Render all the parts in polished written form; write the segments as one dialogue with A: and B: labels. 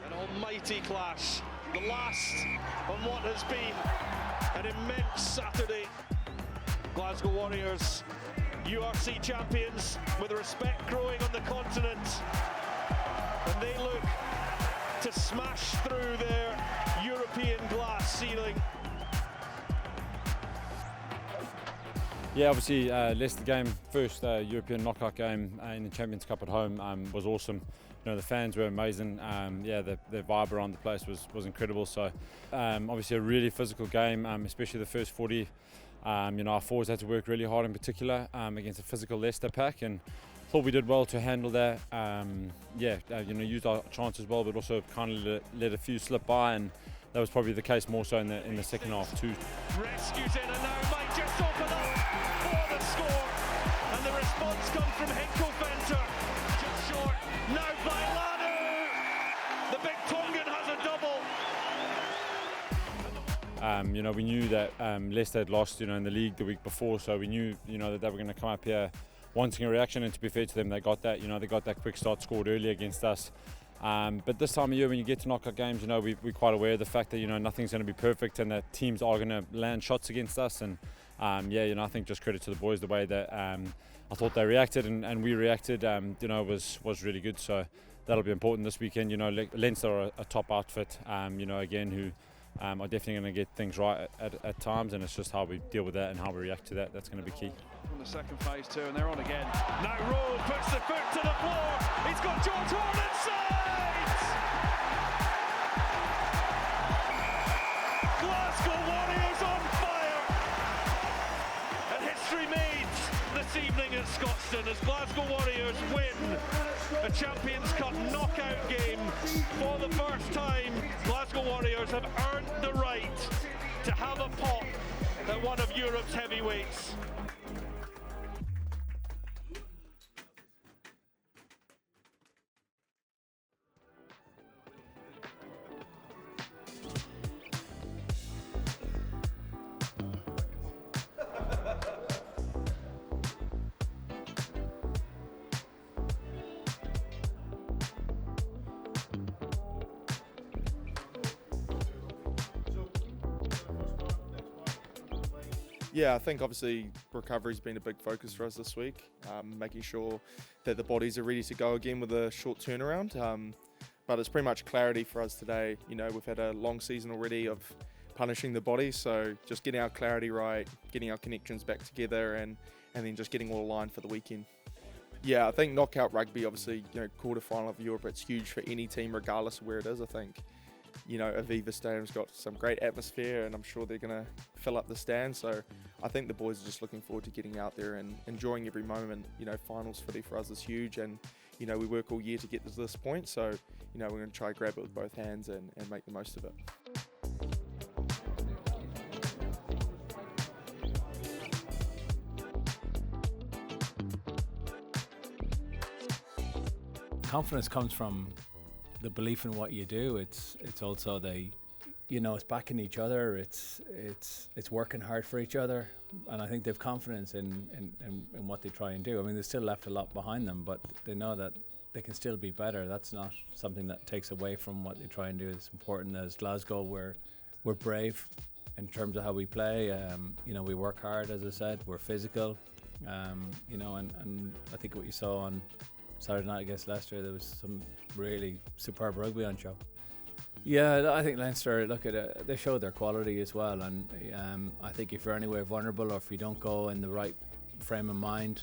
A: An almighty clash, the last on what has been an immense Saturday. Glasgow Warriors, URC champions, with respect growing on the continent, and they look to smash through their European glass ceiling.
B: Yeah, obviously Leicester game, first European knockout game in the Champions Cup at home was awesome. You know, the fans were amazing. Yeah, the vibe around the place was incredible. So obviously a really physical game, especially the first 40. You know, our forwards had to work really hard in particular against a physical Leicester pack, and thought we did well to handle that. Yeah, you know, used our chances well, but also kind of let a few slip by, and that was probably the case more so in the second half too.
A: Rescues in, and now might just open up for the score, and the response comes from Henkel-Venter, just short. Now by Lanu, the big Tongan has a double.
B: You know, we knew that Leicester had lost, you know, in the league the week before, so we knew, you know, that they were going to come up here wanting a reaction, and to be fair to them, they got that. You know, they got that quick start, scored early against us. But this time of year, when you get to knockout games, you know, we're quite aware of the fact that, you know, nothing's going to be perfect and that teams are going to land shots against us. And yeah, you know, I think just credit to the boys, the way that I thought they reacted and we reacted, you know, was really good. So that'll be important this weekend. You know, Leinster are a top outfit, you know, again, who are definitely going to get things right at times, and it's just how we deal with that and how we react to that that's going to be key.
A: From the second phase too, and they're on again. Now Rowe puts the foot to the floor. He's got George Horn inside. Glasgow Warriors on fire, and history made this evening at Scotstoun as Glasgow Warriors win a Champions Cup knockout game for the first time. Glasgow Warriors have earned the right to have a pop at one of Europe's heavyweights.
C: Yeah, I think obviously recovery's been a big focus for us this week, making sure that the bodies are ready to go again with a short turnaround. But it's pretty much clarity for us today. You know, we've had a long season already of punishing the body, so just getting our clarity right, getting our connections back together, and then just getting all aligned for the weekend. Yeah, I think knockout rugby, obviously, you know, quarterfinal of Europe, it's huge for any team regardless of where it is. I think, you know, Aviva Stadium's got some great atmosphere, and I'm sure they're going to fill up the stand. So I think the boys are just looking forward to getting out there and enjoying every moment. You know, finals footy for us is huge, and, you know, we work all year to get to this point. So, you know, we're going to try to grab it with both hands and make the most of it.
D: Confidence comes from the belief in what you do. It's also it's backing each other. It's working hard for each other, and I think they've confidence in what they try and do. I mean, they still left a lot behind them, but they know that they can still be better. That's not something that takes away from what they try and do. It's important. As Glasgow, we're brave in terms of how we play. You know, we work hard, as I said. We're physical. You know, and I think what you saw on Saturday night against Leicester, there was some really superb rugby on show. Yeah, I think Leinster, look at it, they showed their quality as well, and I think if you're anywhere vulnerable or if you don't go in the right frame of mind,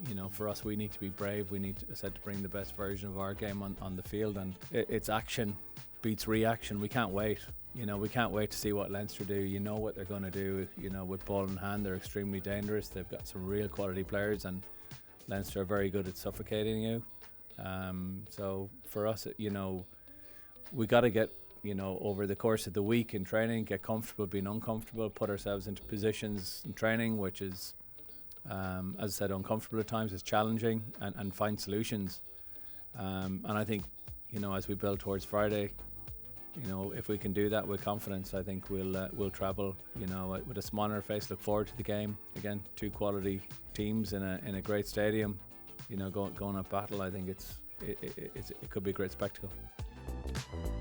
D: you know, for us, we need to be brave. We need, as I said, to bring the best version of our game on the field, and it's action beats reaction. We can't wait. You know, we can't wait to see what Leinster do. You know what they're going to do. You know, with ball in hand, they're extremely dangerous. They've got some real quality players, and Leinster are very good at suffocating you. So for us, you know, we got to get, you know, over the course of the week in training, get comfortable being uncomfortable, put ourselves into positions in training, which is, as I said, uncomfortable at times, is challenging, and find solutions. And I think, you know, as we build towards Friday, you know, if we can do that with confidence, I think we'll travel, you know, with a smile on our face, look forward to the game. Again, two quality teams in a great stadium, you know, going up battle. I think it could be a great spectacle.
C: Bye.